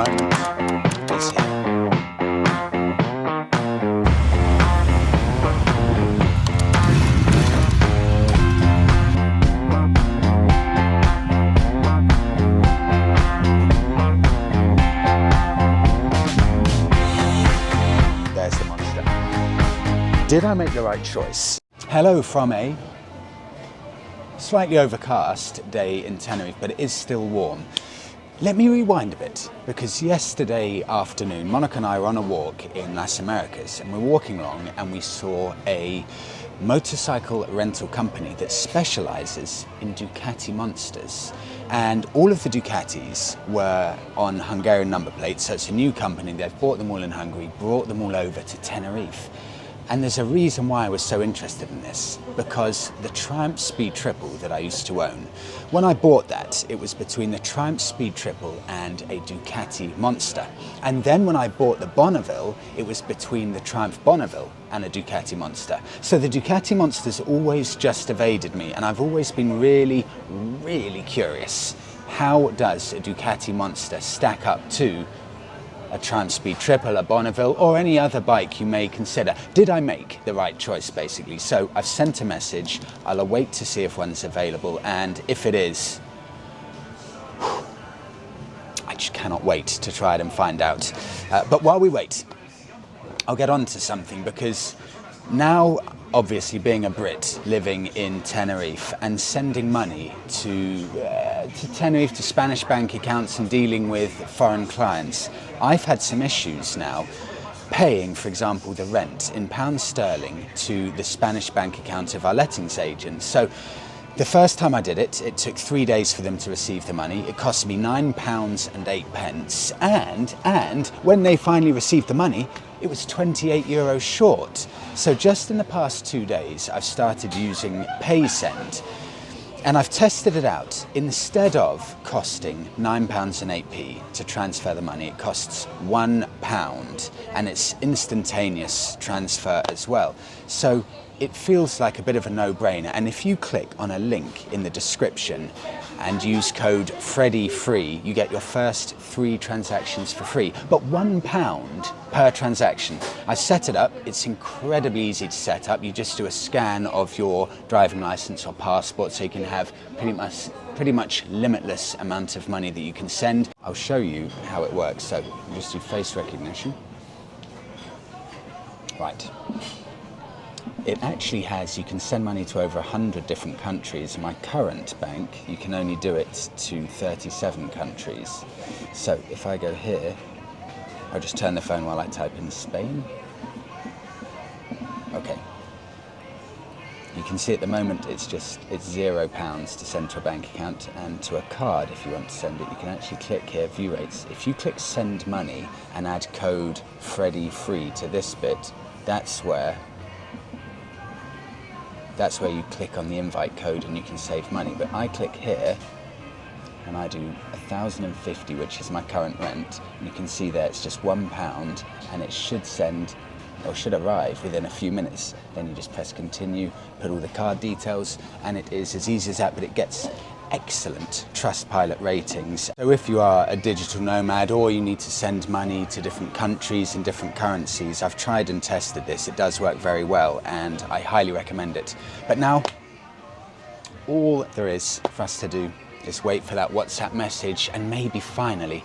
moment is here. There's the Monster. Did I make the right choice? Hello from a slightly overcast day in Tenerife, but it is still warm. Let me rewind a bit, because yesterday afternoon, Monica and I were on a walk in Las Americas, and we're walking along and we saw a motorcycle rental company that specializes in Ducati Monsters. And all of the Ducatis were on Hungarian number plates, so it's a new company. They've bought them all in Hungary, brought them all over to Tenerife. And there's a reason why I was so interested in this, because the Triumph Speed Triple that I used to own, when I bought that, it was between the Triumph Speed Triple and a Ducati Monster. And then when I bought the Bonneville, it was between the Triumph Bonneville and a Ducati Monster. So the Ducati Monster's always just evaded me, and I've always been really, really curious. How does a Ducati Monster stack up to a Triumph Speed Triple, a Bonneville, or any other bike you may consider? Did I make the right choice, basically? So I've sent a message. I'll await to see if one's available, and if it is, I just cannot wait to try it and find out. But while we wait, I'll get on to something, because now, obviously being a Brit living in Tenerife and sending money to Tenerife, to Spanish bank accounts, and dealing with foreign clients, I've had some issues now paying, for example, the rent in pounds sterling to the Spanish bank account of our lettings agent. So the first time I did it, it took 3 days for them to receive the money. It cost me £9.08, and when they finally received the money, it was 28 euros short. So just in the past 2 days, I've started using PaySend, and I've tested it out. Instead of costing £9.08 to transfer the money, it costs £1, and it's instantaneous transfer as well. So it feels like a bit of a no-brainer. And if you click on a link in the description and use code Freddie, you get your first 3 transactions for free, but £1 per transaction. I've set it up. It's incredibly easy to set up. You just do a scan of your driving license or passport, so you can have pretty much limitless amount of money that you can send. I'll show you how it works. So you just do face recognition. Right. It actually has, you can send money to over 100 different countries. My current bank, you can only do it to 37 countries. So if I go here, I'll just turn the phone while I type in Spain. Okay. You can see at the moment it's £0 to send to a bank account, and to a card, if you want to send it, you can actually click here, view rates. If you click send money and add code Freddie to this bit, that's where you click on the invite code and you can save money. But I click here and I do 1,050, which is my current rent, and you can see there it's just £1, and it should send, or should arrive, within a few minutes. Then you just press continue, put all the card details, and it is as easy as that. But it gets excellent Trustpilot ratings. So if you are a digital nomad, or you need to send money to different countries in different currencies, I've tried and tested this. It does work very well, and I highly recommend it. But now, all there is for us to do is wait for that WhatsApp message, and maybe finally,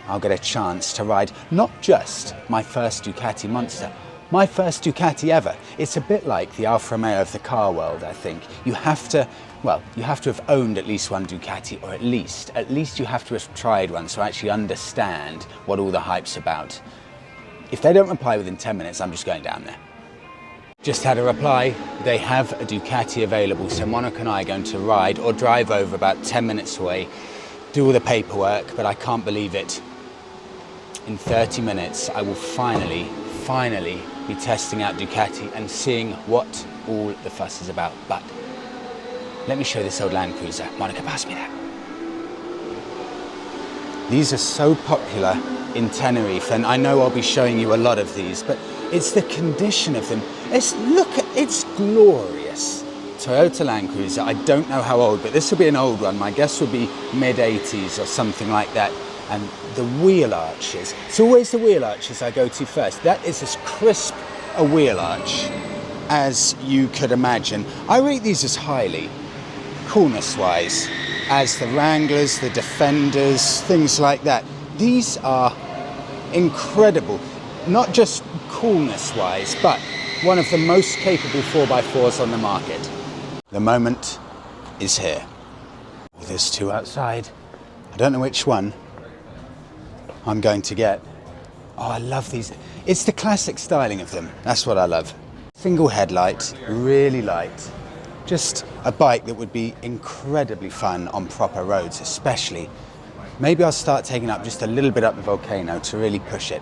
I'll get a chance to ride not just my first Ducati Monster, my first Ducati ever. It's a bit like the Alfa Romeo of the car world, I think. You have to have owned at least one Ducati, or at least you have to have tried one, so I actually understand what all the hype's about. If they don't reply within 10 minutes, I'm just going down there. Just had a reply. They have a Ducati available, so Monica and I are going to ride or drive over about 10 minutes away, do all the paperwork, but I can't believe it. In 30 minutes, I will finally be testing out Ducati and seeing what all the fuss is about. But let me show you this old Land Cruiser. Monica, pass me that. These are so popular in Tenerife, and I know I'll be showing you a lot of these, but it's the condition of them. It's glorious. Toyota Land Cruiser. I don't know how old, but this will be an old one. My guess would be mid-80s or something like that. And the wheel arches, it's always the wheel arches I go to first. That is as crisp a wheel arch as you could imagine. I rate these as highly, coolness-wise, as the Wranglers, the Defenders, things like that. These are incredible, not just coolness-wise, but one of the most capable 4x4s on the market. The moment is here. There's two outside. I don't know which one I'm going to get. Oh, I love these. It's the classic styling of them. That's what I love. Single headlight, really light. Just a bike that would be incredibly fun on proper roads, especially. Maybe I'll start taking up just a little bit up the volcano to really push it.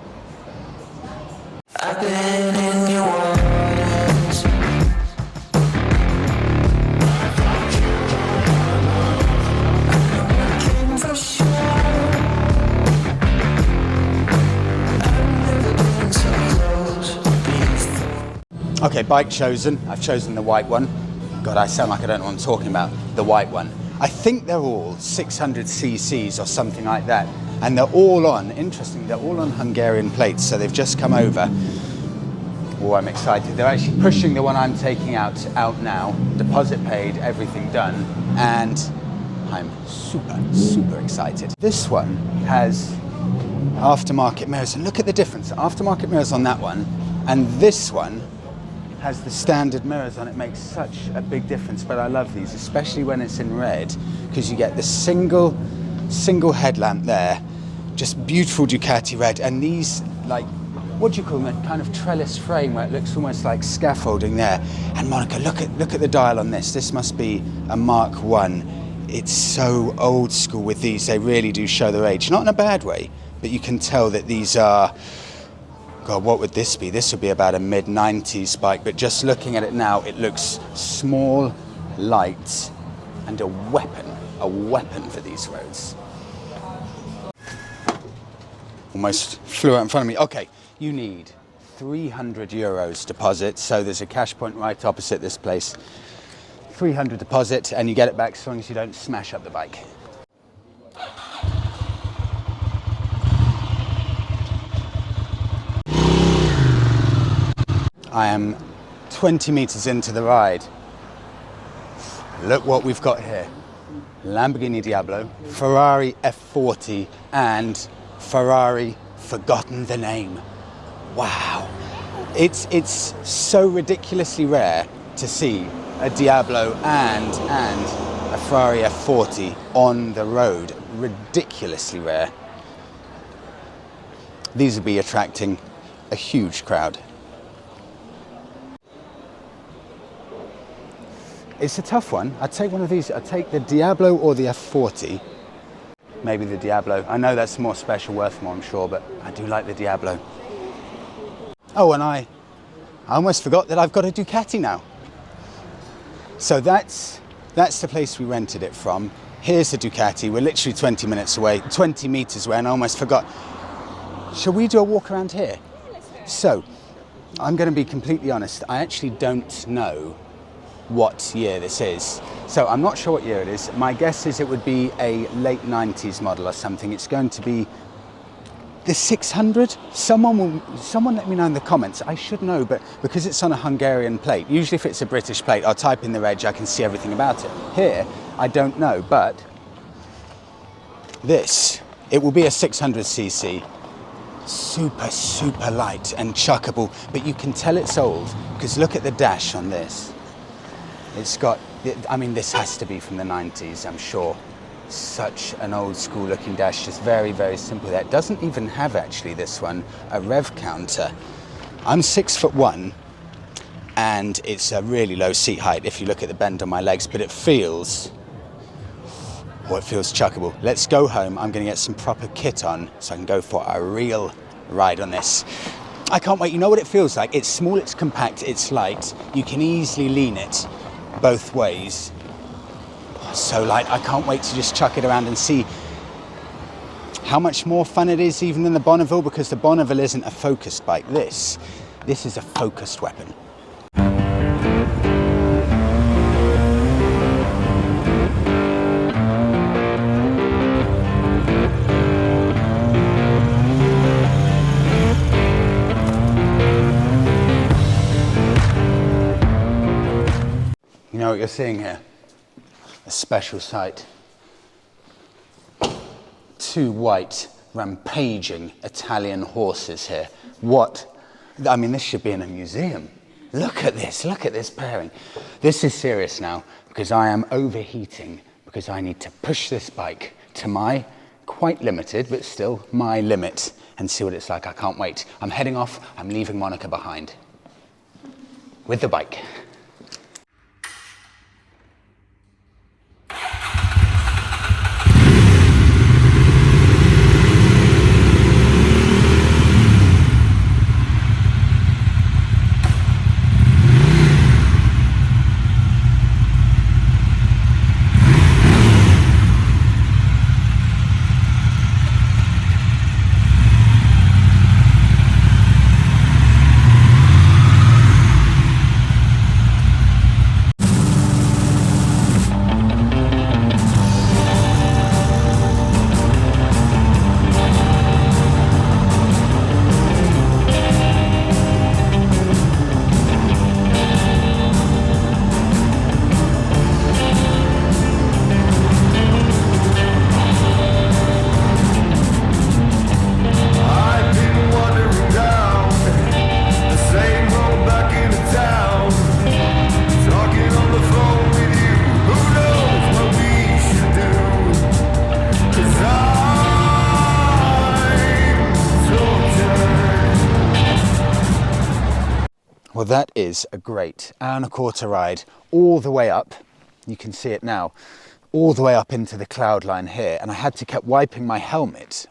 I've been in your waters. Okay, bike chosen. I've chosen the white one. God, I sound like I don't know what I'm talking about. The white one. I think they're all 600 cc's or something like that. And they're all on, interesting, they're all on Hungarian plates. So they've just come over. Oh, I'm excited. They're actually pushing the one I'm taking out now. Deposit paid, everything done. And I'm super excited. This one has aftermarket mirrors. And look at the difference. Aftermarket mirrors on that one. And this one has the standard mirrors on. It makes such a big difference, but I love these, especially when it's in red, because you get the single headlamp there, just beautiful Ducati red, and these, like, what do you call them, kind of trellis frame where it looks almost like scaffolding there. And Monica, look at the dial on this. This must be a Mark 1. It's so old school with these. They really do show their age, not in a bad way, but you can tell that these are, God, what would this be? This would be about a mid-90s bike, but just looking at it now, it looks small, light, and a weapon for these roads. Almost flew out in front of me. Okay, you need 300 euros deposit, so there's a cash point right opposite this place. 300 deposit, and you get it back as long as you don't smash up the bike. I am 20 meters into the ride. Look what we've got here. Lamborghini Diablo, Ferrari F40, and Ferrari, forgotten the name. Wow. It's so ridiculously rare to see a Diablo and a Ferrari F40 on the road. Ridiculously rare. These will be attracting a huge crowd. It's a tough one. I'd take one of these. I'd take the Diablo or the F40. Maybe the Diablo. I know that's more special, worth more, I'm sure, but I do like the Diablo. Oh, and I almost forgot that I've got a Ducati now. So that's the place we rented it from. Here's the Ducati. We're literally 20 minutes away, 20 meters away, and I almost forgot. Shall we do a walk around here? So, I'm going to be completely honest. I actually don't know what year this is. So I'm not sure what year it is. My guess is it would be a late 90s model or something. It's going to be the 600. Someone let me know in the comments. I should know, but because it's on a Hungarian plate, usually if it's a British plate, I'll type in the reg, I can see everything about it. Here, I don't know, but it will be a 600cc. Super light and chuckable, but you can tell it's old because look at the dash on this. It's got, I mean, this has to be from the 90s, I'm sure. Such an old school looking dash, just very simple there. It doesn't even have, actually, this one, a rev counter. I'm 6'1", and it's a really low seat height if you look at the bend on my legs, but it feels chuckable. Let's go home. I'm going to get some proper kit on so I can go for a real ride on this. I can't wait. You know what it feels like? It's small, it's compact, it's light. You can easily lean it both ways. So light. I can't wait to just chuck it around and see how much more fun it is even than the Bonneville, because the Bonneville isn't a focused bike. This is a focused weapon. know what you're seeing here? A special sight. Two white, rampaging Italian horses here. What? I mean, this should be in a museum. Look at this pairing. This is serious now, because I am overheating, because I need to push this bike to my, quite limited, but still my limit, and see what it's like. I can't wait. I'm heading off, I'm leaving Monica behind. With the bike. Well, that is a great hour and a quarter ride all the way up. You can see it now, all the way up into the cloud line here. And I had to keep wiping my helmet,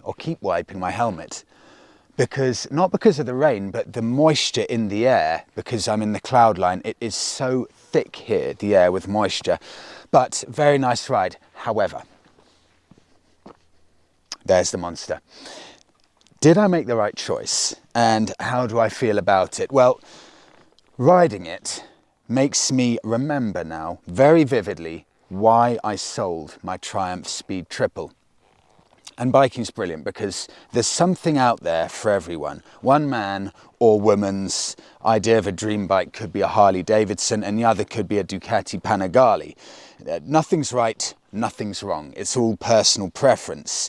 because, not because of the rain, but the moisture in the air, because I'm in the cloud line. It is so thick here, the air with moisture. But very nice ride. However, there's the Monster. Did I make the right choice? And how do I feel about it? Well, riding it makes me remember now very vividly why I sold my Triumph Speed Triple. And biking's brilliant because there's something out there for everyone. One man or woman's idea of a dream bike could be a Harley Davidson and the other could be a Ducati Panigale. Nothing's right, nothing's wrong. It's all personal preference.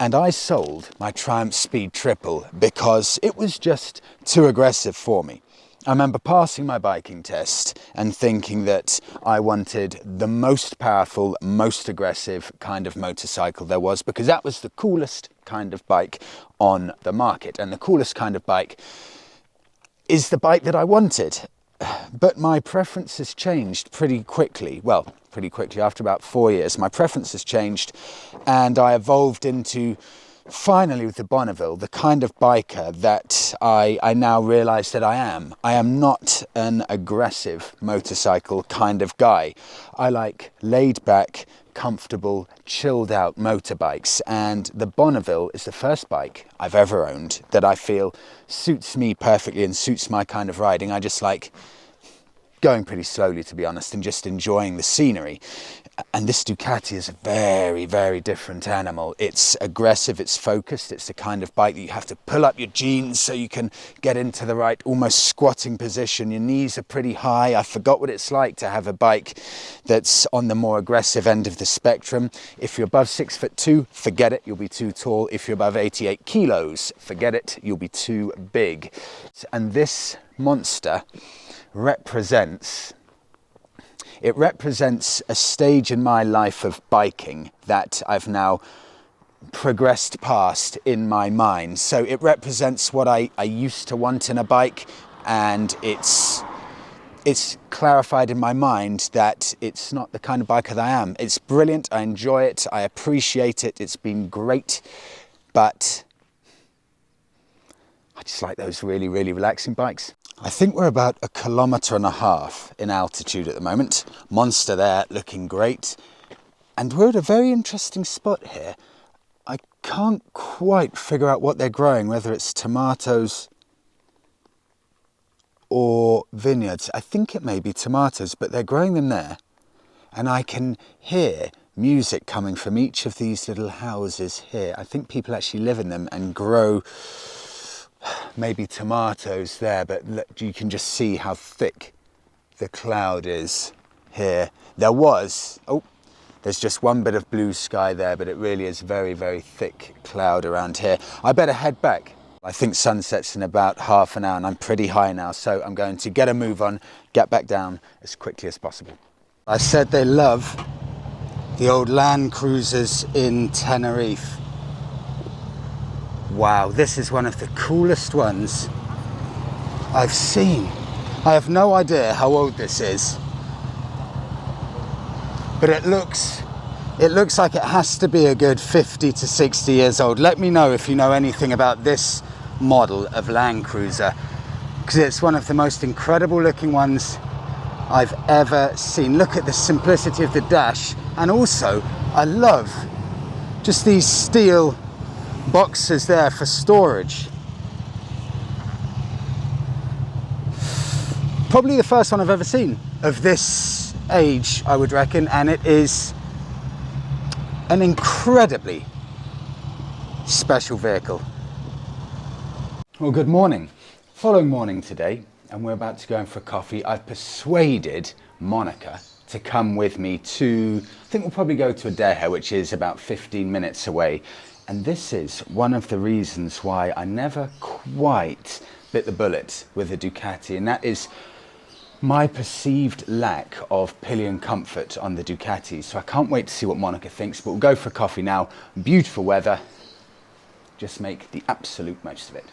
And I sold my Triumph Speed Triple because it was just too aggressive for me. I remember passing my biking test and thinking that I wanted the most powerful, most aggressive kind of motorcycle there was, because that was the coolest kind of bike on the market. And the coolest kind of bike is the bike that I wanted. But my preferences changed pretty quickly. Well, pretty quickly, after about 4 years, my preferences changed and I evolved into, finally with the Bonneville, the kind of biker that I now realise that I am. I am not an aggressive motorcycle kind of guy. I like laid back, comfortable, chilled out motorbikes, and the Bonneville is the first bike I've ever owned that I feel suits me perfectly and suits my kind of riding. I just like going pretty slowly, to be honest, and just enjoying the scenery. And this Ducati is a very, very different animal. It's aggressive, it's focused, it's the kind of bike that you have to pull up your jeans so you can get into the right, almost squatting position. Your knees are pretty high. I forgot what it's like to have a bike that's on the more aggressive end of the spectrum. If you're above 6'2", forget it, you'll be too tall. If you're above 88 kilos, forget it, you'll be too big. And this Monster represents a stage in my life of biking that I've now progressed past in my mind. So it represents what I used to want in a bike, and it's clarified in my mind that it's not the kind of biker that I am. It's brilliant, I enjoy it, I appreciate it, it's been great, but I just like those really, really relaxing bikes. I think we're about 1.5 kilometers in altitude at the moment. Monster there looking great. And we're at a very interesting spot here. I can't quite figure out what they're growing, whether it's tomatoes or vineyards. I think it may be tomatoes, but they're growing them there. And I can hear music coming from each of these little houses here. I think people actually live in them and grow maybe tomatoes there, but you can just see how thick the cloud is here. There was, oh, there's just one bit of blue sky there, but it really is very, very thick cloud around here. I better head back. I think sunsets in about half an hour and I'm pretty high now, so I'm going to get a move on, get back down as quickly as possible. I said they love the old Land Cruisers in Tenerife. Wow, this is one of the coolest ones I've seen. I have no idea how old this is, but it looks like it has to be a good 50 to 60 years old. Let me know if you know anything about this model of Land Cruiser, because it's one of the most incredible looking ones I've ever seen. Look at the simplicity of the dash, and also I love just these steel boxes there for storage. Probably the first one I've ever seen of this age, I would reckon, and it is an incredibly special vehicle. Well, good morning. Following morning today, and we're about to go in for a coffee. I've persuaded Monica to come with me to, I think we'll probably go to Adeje, which is about 15 minutes away. And this is one of the reasons why I never quite bit the bullet with a Ducati, and that is my perceived lack of pillion comfort on the Ducati. So I can't wait to see what Monica thinks, but we'll go for coffee now. Beautiful weather. Just make the absolute most of it.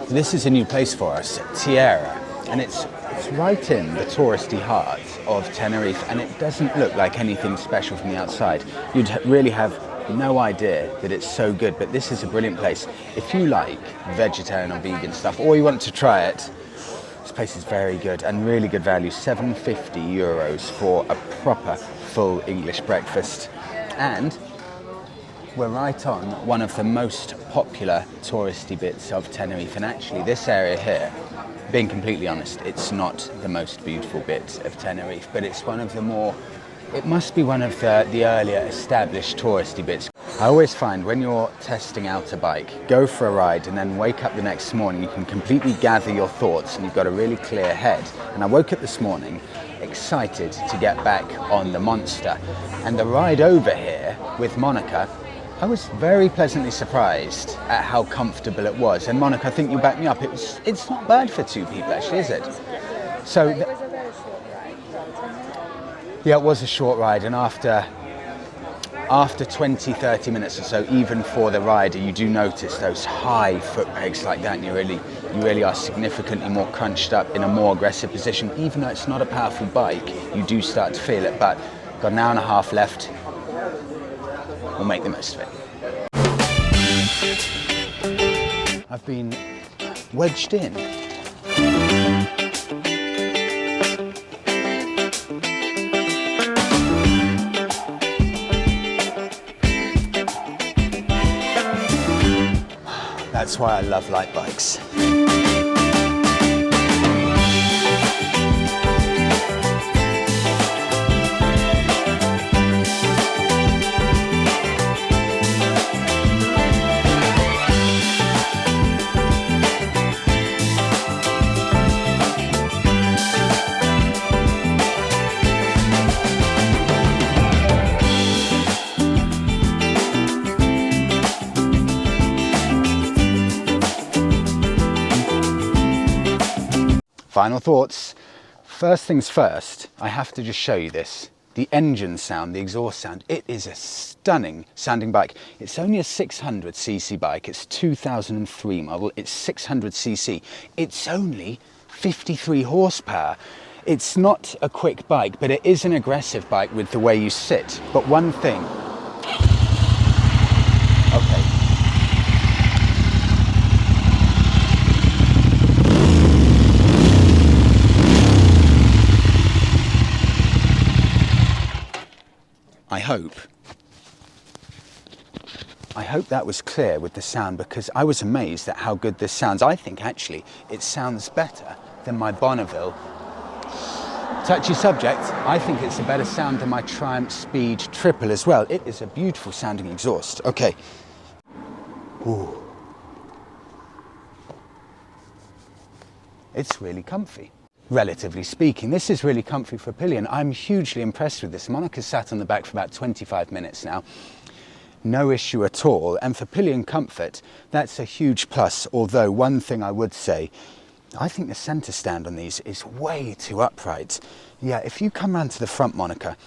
This is a new place for us, Tierra, and it's right in the touristy heart of Tenerife, and it doesn't look like anything special from the outside. You'd really have no idea that it's so good, but this is a brilliant place. If you like vegetarian or vegan stuff, or you want to try it, this place is very good and really good value. €750 for a proper full English breakfast. And we're right on one of the most popular touristy bits of Tenerife, and actually this area here, being completely honest, it's not the most beautiful bit of Tenerife, but it's one of the more, it must be one of the earlier established touristy bits. I always find when you're testing out a bike, go for a ride and then wake up the next morning, you can completely gather your thoughts and you've got a really clear head. And I woke up this morning excited to get back on the Monster, and the ride over here with Monica, I was very pleasantly surprised at how comfortable it was. And Monica, I think you backed me up. It's not bad for two people, actually, is it? So it was a very short ride. Yeah, it was a short ride, and after 20, 30 minutes or so, even for the rider, you do notice those high foot pegs like that, and you really are significantly more crunched up in a more aggressive position. Even though it's not a powerful bike, you do start to feel it. But got an hour and a half left. We'll make the most of it. I've been wedged in. That's why I love light bikes. final thoughts. First things first, I have to just show you this. The engine sound, the exhaust sound, it is a stunning sounding bike. It's only a 600cc bike. It's 2003 model. It's 600cc. It's only 53 horsepower. It's not a quick bike, but it is an aggressive bike with the way you sit. But one thing, okay. I hope that was clear with the sound, because I was amazed at how good this sounds. I think actually it sounds better than my Bonneville. Touchy subject, I think it's a better sound than my Triumph Speed Triple as well. It is a beautiful sounding exhaust. Okay. Ooh. It's really comfy. Relatively speaking, this is really comfy for a pillion. I'm hugely impressed with this. Monica's sat on the back for about 25 minutes now. No issue at all. And for pillion comfort, that's a huge plus. Although one thing I would say, I think the centre stand on these is way too upright. Yeah, if you come round to the front, Monica,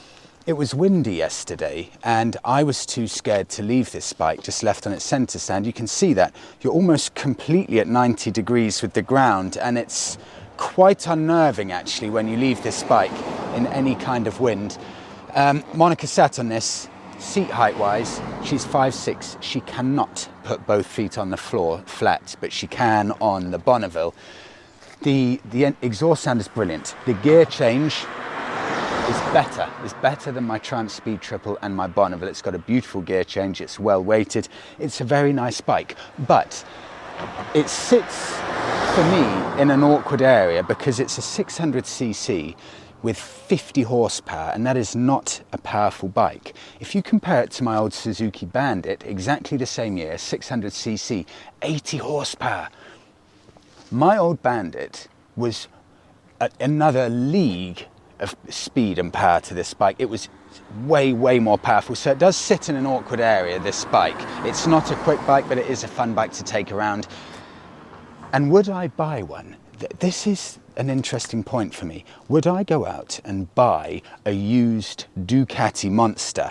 it was windy yesterday and I was too scared to leave this bike just left on its centre stand. You can see that you're almost completely at 90 degrees with the ground, and it's quite unnerving actually when you leave this bike in any kind of wind. Monica sat on this, seat height wise, she's 5'6". She cannot put both feet on the floor flat, but she can on the Bonneville. The exhaust sound is brilliant. The gear change is better than my Triumph Speed Triple and my Bonneville. It's got a beautiful gear change, it's well weighted, it's a very nice bike, but it sits for me in an awkward area because it's a 600cc with 50 horsepower, and that is not a powerful bike. If you compare it to my old Suzuki Bandit, exactly the same year, 600cc, 80 horsepower. My old Bandit was another league of speed and power to this bike. It was way more powerful, so it does sit in an awkward area, this bike. It's not a quick bike, but it is a fun bike to take around. And would I buy one? This is an interesting point for me. Would I go out and buy a used Ducati Monster?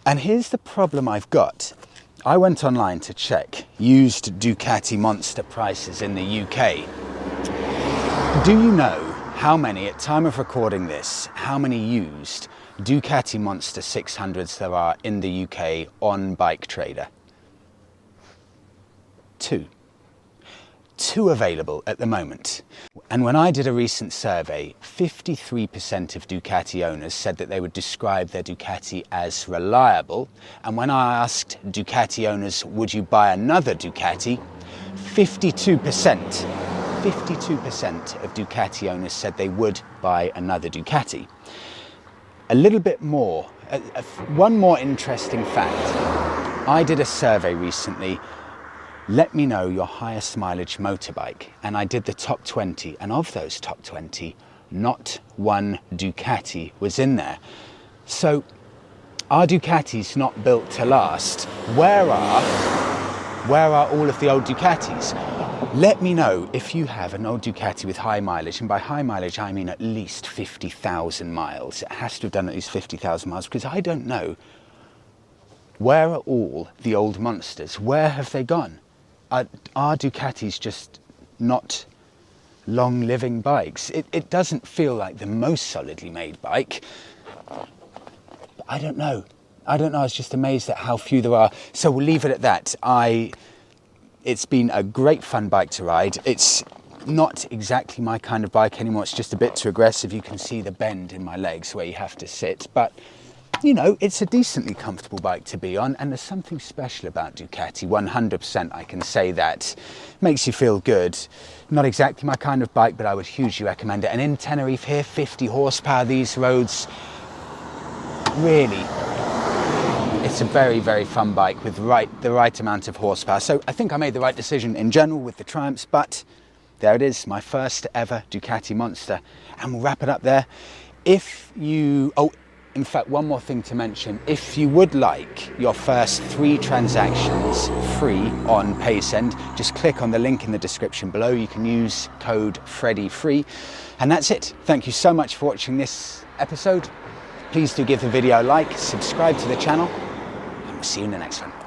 And here's the problem I've got. I went online to check used Ducati Monster prices in the UK. Do you know how many, at time of recording this, how many used Ducati Monster 600s there are in the UK on Bike Trader? Two available at the moment. And when I did a recent survey, 53% of Ducati owners said that they would describe their Ducati as reliable. And when I asked Ducati owners, would you buy another Ducati? 52% of Ducati owners said they would buy another Ducati. A little bit more, one more interesting fact. I did a survey recently. Let me know your highest mileage motorbike, and I did the top 20, and of those top 20, not one Ducati was in there. So, are Ducatis not built to last? Where are all of the old Ducatis? Let me know if you have an old Ducati with high mileage, and by high mileage I mean at least 50,000 miles. It has to have done at least 50,000 miles, because I don't know. Where are all the old monsters? Where have they gone? Are Ducatis just not long-living bikes? It doesn't feel like the most solidly made bike. But I don't know. I was just amazed at how few there are. So we'll leave it at that. It's been a great fun bike to ride. It's not exactly my kind of bike anymore. It's just a bit too aggressive. You can see the bend in my legs where you have to sit. But you know, it's a decently comfortable bike to be on, and there's something special about Ducati, 100% I can say that. Makes you feel good. Not exactly my kind of bike, but I would hugely recommend it. And in Tenerife here, 50 horsepower, these roads, really, it's a very fun bike with the right amount of horsepower. So I think I made the right decision in general with the Triumphs, but there it is, my first ever Ducati Monster. And we'll wrap it up there. In fact, one more thing to mention, if you would like your first 3 transactions free on PaySend, just click on the link in the description below. You can use code FreddieFree. And that's it. Thank you so much for watching this episode. Please do give the video a like, subscribe to the channel, and we'll see you in the next one.